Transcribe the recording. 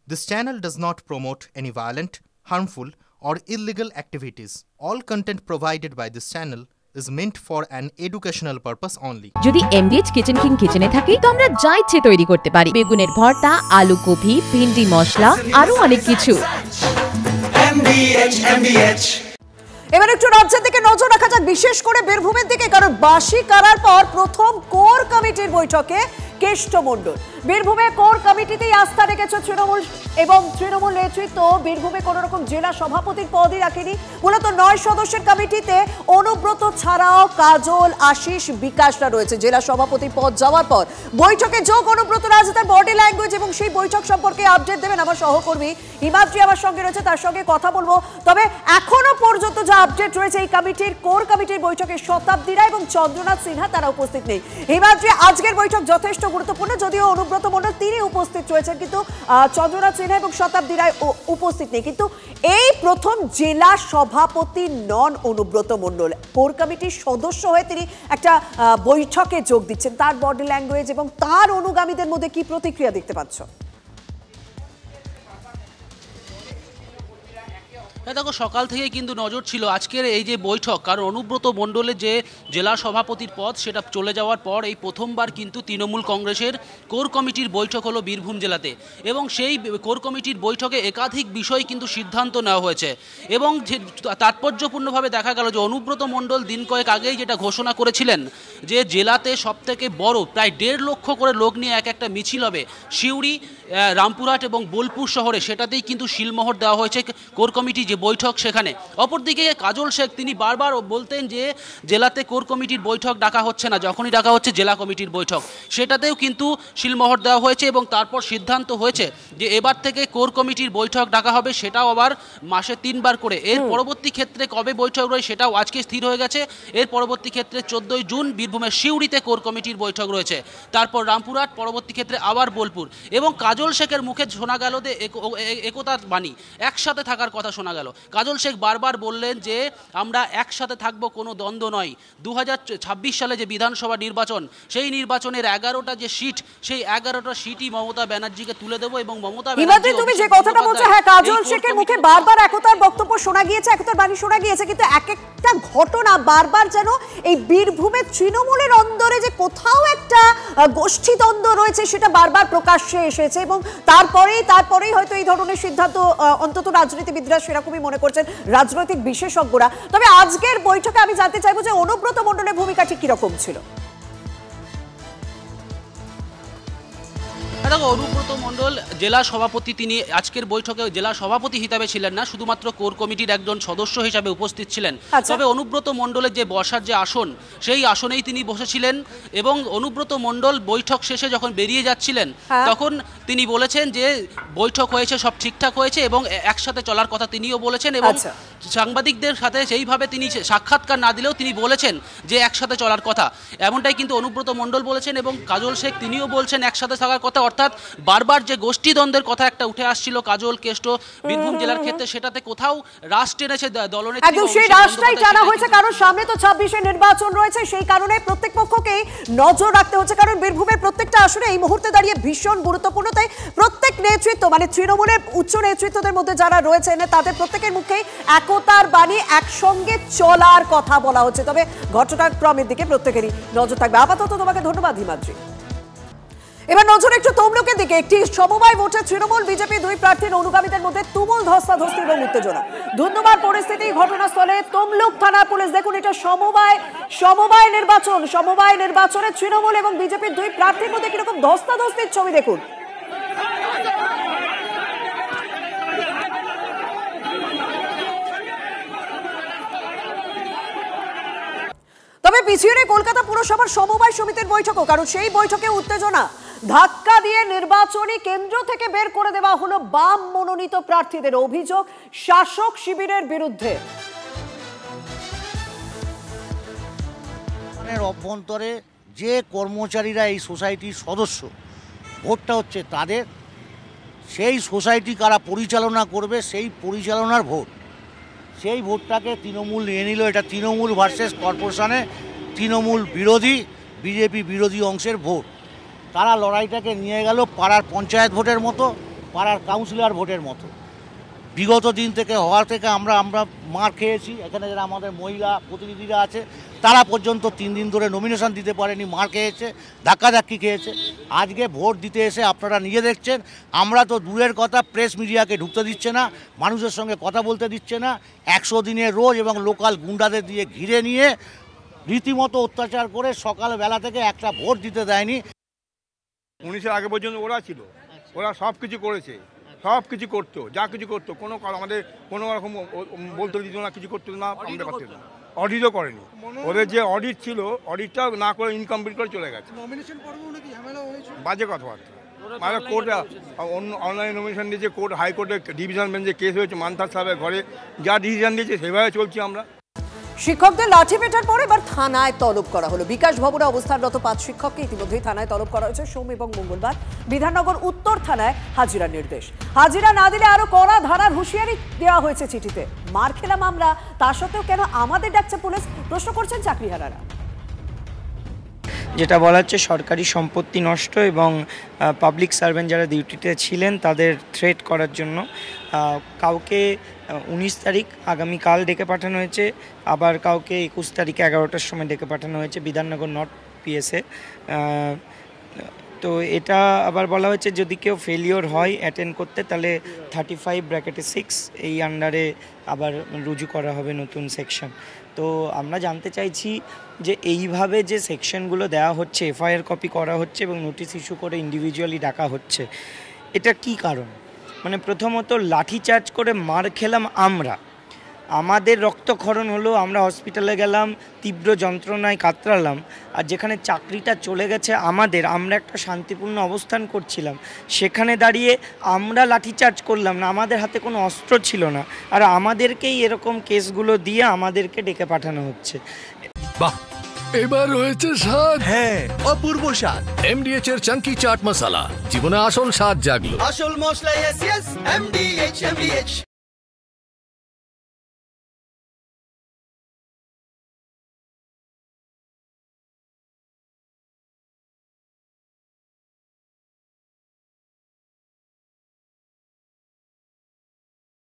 This channel does not promote any violent, harmful, or illegal activities. All content provided by this channel is meant for an educational purpose only. যদি MDH kitchen king কিচেনে থাকি তো আমরা যা ইচ্ছে তৈরি করতে পারি। বেগুনের ভর্তা, আলু কপি, ভিন্ডি মশলা, আরো অনেক কিছু। এবার একটু রাজ্যের দিকে নজর রাখা যাক, বিশেষ করে বীরভূমের দিকে, কারণ বাসি কারার পর প্রথম কোর কমিটির বৈঠকে কেষ্টমণ্ডল। বীরভূমে কোর কমিটিতেই আস্থা রেখেছে তৃণমূল এবং তৃণমূল নেতৃত্ব বীরভূমে কোনো রকম জেলা সভাপতির পদই রাখেনি। মূলত 9 সদস্যের কমিটিতে অনুব্রত ছাড়াও কাজল, আশিস, বিকাশরা রয়েছে। জেলা সভাপতি পদ যাওয়ার পর বৈঠকে যোগ অনুব্রত রাজ, তার বডি ল্যাঙ্গুয়েজ এবং সেই বৈঠক সম্পর্কে আপডেট দেবেন আমার সহকর্মী হিমাদ্রি আমার সঙ্গে রয়েছে, তার সঙ্গে কথা বলবো। তবে এখনো পর্যন্ত যা আপডেট রয়েছে এই কমিটির কোর কমিটির বৈঠকে শতাব্দীরা এবং চন্দ্রনাথ সিনহা তারা উপস্থিত নেই। হিমাদ্রি, আজকের বৈঠক যথেষ্ট গুরুত্বপূর্ণ, যদিও অনুব্রত মণ্ডল তিনি উপস্থিত রয়েছেন, কিন্তু চন্দ্রনাথ সিনহা এবং শতাব্দী রায় উপস্থিত নেই। কিন্তু এই প্রথম জেলা সভাপতি নন অনুব্রত মণ্ডল, কোর কমিটির সদস্য হয়ে তিনি একটা বৈঠকে যোগ দিচ্ছেন। তার বডি ল্যাঙ্গুয়েজ এবং তার অনুগামীদের মধ্যে কি প্রতিক্রিয়া দেখতে পাচ্ছ? হ্যাঁ দেখো, সকাল থেকে কিন্তু নজর ছিল আজকের এই যে বৈঠক, কারণ অনুব্রত মণ্ডলের যে জেলা সভাপতির পদ সেটা চলে যাওয়ার পর এই প্রথমবার কিন্তু তৃণমূল কংগ্রেসের কোর কমিটির বৈঠক হলো বীরভূম জেলাতে, এবং সেই কোর কমিটির বৈঠকে একাধিক বিষয় কিন্তু সিদ্ধান্ত নেওয়া হয়েছে। এবং তাৎপর্যপূর্ণভাবে দেখা গেল যে অনুব্রত মণ্ডল দিন কয়েক আগেই যেটা ঘোষণা করেছিলেন যে জেলাতে সবথেকে বড় প্রায় 1.5 লক্ষ করে লোক নিয়ে একটা মিছিল হবে সিউড়ি, রামপুরহাট এবং বোলপুর শহরে, সেটাতেই কিন্তু শিলমোহর দেওয়া হয়েছে কোর কমিটি যে বৈঠক সেখানে। অপরদিকে কাজল শেখ তিনি বারবার বলতেন যে জেলাতে কোর কমিটির বৈঠক ডাকা হচ্ছে না, যখনই ডাকা হচ্ছে জেলা কমিটির বৈঠক, সেটাতেও কিন্তু শিলমোহর দেওয়া হয়েছে। এবং তারপর সিদ্ধান্ত হয়েছে যে এবার থেকে কোর কমিটির বৈঠক ডাকা হবে, সেটাও আবার মাসে 3 বার করে। এর পরবর্তী ক্ষেত্রে কবে বৈঠক রয়েছে সেটাও আজকে স্থির হয়ে গেছে। এর পরবর্তী ক্ষেত্রে 14ই জুন বীরভূমের সিউড়িতে কোর কমিটির বৈঠক রয়েছে, তারপর রামপুরহাট, পরবর্তী ক্ষেত্রে আবার বোলপুর। এবং কাজল শেখের মুখে শোনা গেল যে একতার বাণী, একসাথে থাকার কথা শোনা গেল। কাজল শেখ বারবার বললেন যে আমরা একসাথে থাকবো, কোনো দ্বন্দ্ব নয়। 2026 সালে যে বিধানসভা নির্বাচন, সেই নির্বাচনের 11টা যে সিট, সেই 11টা সিটই মমতা ব্যানার্জিকে তুলে দেবো। এবং মমতা ব্যানার্জি তুমি যে কথাটা বলছো, হ্যাঁ, কাজল শেখের মুখে বারবার একতার বক্তব্য শোনা গিয়েছে, একতার বাণী শোনা গিয়েছে, কিন্তু এক একটা ঘটনা বারবার যেন এই বীরভূমের তৃণমূলের অন্দরে যে কোথাও একটা গোষ্ঠী দ্বন্দ্ব রয়েছে সেটা বারবার প্রকাশ্যে এসেছে। এবং তারপরেই হয়তো এই ধরনের সিদ্ধান্ত অন্তত রাজনীতিবিদরা সেরকমই মনে করছেন, রাজনৈতিক বিশেষজ্ঞরা। তবে আজকের বৈঠকে আমি জানতে চাইবো যে অনুব্রত মণ্ডলের ভূমিকা ঠিক কিরকম ছিল? দেখো, অনুব্রত মণ্ডল জেলা সভাপতি, তিনি আজকের বৈঠকে জেলা সভাপতি হিসাবে ছিলেন না, শুধুমাত্র কোর কমিটির একজন সদস্য হিসাবে উপস্থিত ছিলেন। তবে অনুব্রত মণ্ডলের যে বসার যে আসন, সেই আসনেই তিনি বসেছিলেন। এবং অনুব্রত মণ্ডল বৈঠক শেষে যখন বেরিয়ে যাচ্ছিলেন তখন তিনি বলেছেন যে বৈঠক হয়েছে, সব ঠিকঠাক হয়েছে এবং একসাথে চলার কথা তিনিও বলেছেন। এবং সাংবাদিকদের সাথে সেইভাবে তিনি সাক্ষাৎকার না দিলেও তিনি বলেছেন যে একসাথে চলার কথা, এমনটাই কিন্তু অনুব্রত মণ্ডল বলেছেন। এবং কাজল শেখ তিনিও বলছেন একসাথে থাকার কথা। অর্থাৎ বারবার যে গোষ্ঠী দ্বন্দ্বের কথা একটা উঠে আসছিল কাজল কেষ্ট বীরভূম জেলার ক্ষেত্রে, সেটাতে কোথাও রাশ টেনেছে দলনেত্রী। একদম সেই রাশটাই টানা হয়েছে, কারণ সামনে তো 26-এ নির্বাচন রয়েছে, সেই কারণে প্রত্যেক পক্ষকেই নজর রাখতে হচ্ছে, কারণ বীরভূমের প্রত্যেকটা আসনে এই মুহূর্তে দাঁড়িয়ে ভীষণ গুরুত্বপূর্ণ। তাই প্রত্যেক নেতৃত্ব, মানে তৃণমূলের উচ্চ নেতৃত্বদের মধ্যে যারা রয়েছেন তাদের প্রত্যেকের মুখেই একতার বাণী, একসঙ্গে চলার কথা বলা হচ্ছে। তবে ঘটনাক্রমের দিকে প্রত্যেকেরই নজর থাকবে। আপাতত তোমাকে ধন্যবাদ হিমাদ্রি। এবার নজর একটু তমলুকের দিকে। একটি সমবায় ভোটে তৃণমূল বিজেপি 2 প্রার্থীর অনুগামীদের মধ্যে তুমুল ধস্তাধস্তি এবং উত্তেজনা। ধুন্ধুমার পরিস্থিতি ঘটনাস্থলে তমলুক থানা পুলিশ। দেখুন, এটা সমবায় নির্বাচনে তৃণমূল এবং বিজেপির 2 প্রার্থীর মধ্যে কিরকম ধস্তাধস্তির ছবি দেখুন। তবে পিছিয়ে কলকাতা পুরসভার সমবায় সমিতির বৈঠকও, কারণ সেই বৈঠকে উত্তেজনা। ধাক্কা দিয়ে নির্বাচনী কেন্দ্র থেকে বের করে দেওয়া হলো বাম মনোনীত প্রার্থীদের। অভিযোগ শাসক শিবিরের বিরুদ্ধে। অভ্যন্তরে যে কর্মচারীরা এই সোসাইটির সদস্য, ভোটটা হচ্ছে তাদের, সেই সোসাইটি কারা পরিচালনা করবে সেই পরিচালনার ভোট। সেই ভোটটাকে তৃণমূল নিয়ে নিল। এটা তৃণমূল ভার্সেস কর্পোরেশনে তৃণমূল বিরোধী, বিজেপি বিরোধী অংশের ভোট। তারা লড়াইটাকে নিয়ে গেল পাড়ার পঞ্চায়েত ভোটের মতো। পাড়ার কাউন্সিলর ভোটের মতো। বিগত দিন থেকে হওয়া থেকে আমরা মার খেয়েছি। এখানে যারা আমাদের মহিলা প্রতিনিধিরা আছে তারা পর্যন্ত 3 দিন ধরে নমিনেশন দিতে পারেনি, মার খেয়েছে, ধাক্কাধাক্কি খেয়েছে। আজকে ভোট দিতে এসে আপনারা নিজে দেখছেন, আমরা তো দূরের কথা, প্রেস মিডিয়াকে ঢুকতে দিচ্ছে না, মানুষের সঙ্গে কথা বলতে দিচ্ছে না। 100 দিনের রোজ এবং লোকাল গুন্ডাদের দিয়ে ঘিরে নিয়ে রীতিমতো অত্যাচার করে সকালবেলা থেকে একটা ভোট দিতে দেয়নি। 19-এর আগে পর্যন্ত ওরা ছিল, ওরা সব কিছু করেছে, সব কিছু করতো, যা কিছু করতো, কোনো আমাদের কোনো রকম বলতে দিত না, কিছু করতো না, আমাদের পারতো না। অডিটও করেনি, ওদের যে অডিট ছিল অডিটটা না করে ইনকমপ্লিট করে চলে গেছে। বাজে কথাবার্তা, মানে কোর্টে অনলাইন নমিনেশন দিয়েছে, কোর্ট হাইকোর্টে ডিভিশন বেঞ্চে কেস হয়েছে, মানতার সাহেবের ঘরে যা ডিসিশন দিয়েছে সেভাবে চলছি আমরা। শিক্ষকদের লাঠি পেটার পর এবার থানায় তলব করা হলো। বিকাশ ভবনে অবস্থানরত 5 শিক্ষককে ইতিমধ্যেই থানায় তলব করা হয়েছে। সোম এবং মঙ্গলবার বিধাননগর উত্তর থানায় হাজিরার নির্দেশ। হাজিরা না দিলে আরো কড়া ধারার হুঁশিয়ারি দেওয়া হয়েছে চিঠিতে। মার খেলাম আমরা, তা সত্ত্বেও কেন আমাদের ডাকছে পুলিশ, প্রশ্ন করছেন চাকরিহারারা। যেটা বলা হচ্ছে সরকারি সম্পত্তি নষ্ট এবং পাবলিক সার্ভেন্ট যারা ডিউটিতে ছিলেন তাদের থ্রেট করার জন্য কাউকে 19 তারিখ আগামীকাল ডেকে পাঠানো হয়েছে, আবার কাউকে 21 তারিখে 11টার সময় ডেকে পাঠানো হয়েছে বিধাননগর নর্থ পিএসে। তো এটা আবার বলা হয়েছে যদি কেউ ফেলিওর হয় অ্যাটেন্ড করতে তাহলে 35(6) এই আন্ডারে আবার রুজু করা হবে নতুন সেকশন। তো আমরা জানতে চাইছি যে এইভাবে যে সেকশনগুলো দেওয়া হচ্ছে, এফআইআর কপি করা হচ্ছে এবং নোটিশ ইস্যু করে ইন্ডিভিজুয়ালি ডাকা হচ্ছে, এটা কি কারণ? মানে প্রথমত লাঠিচার্জ করে মার খেলাম আমরা, আমাদের রক্তক্ষরণ হলো, আমরা হসপিটালে গেলাম, তীব্র যন্ত্রণায় কাতরালাম, আর যেখানে চাকরিটা চলে গেছে আমাদের, আমরা একটা শান্তিপূর্ণ অবস্থান করছিলাম, সেখানে দাঁড়িয়ে আমরা লাঠিচার্জ করলাম না, আমাদের হাতে কোনো অস্ত্র ছিল না, আর আমাদেরকেই এরকম কেসগুলো দিয়ে আমাদেরকে ডেকে পাঠানো হচ্ছে। বাহ, এবার হয়েছে স্বাদ। হ্যাঁ, অপূর্ব স্বাদ। এমডিএচ এর চাঙ্কি চাট মশলা, জীবনে আসল স্বাদ জাগলো। আসল মশলা এমডিএচ।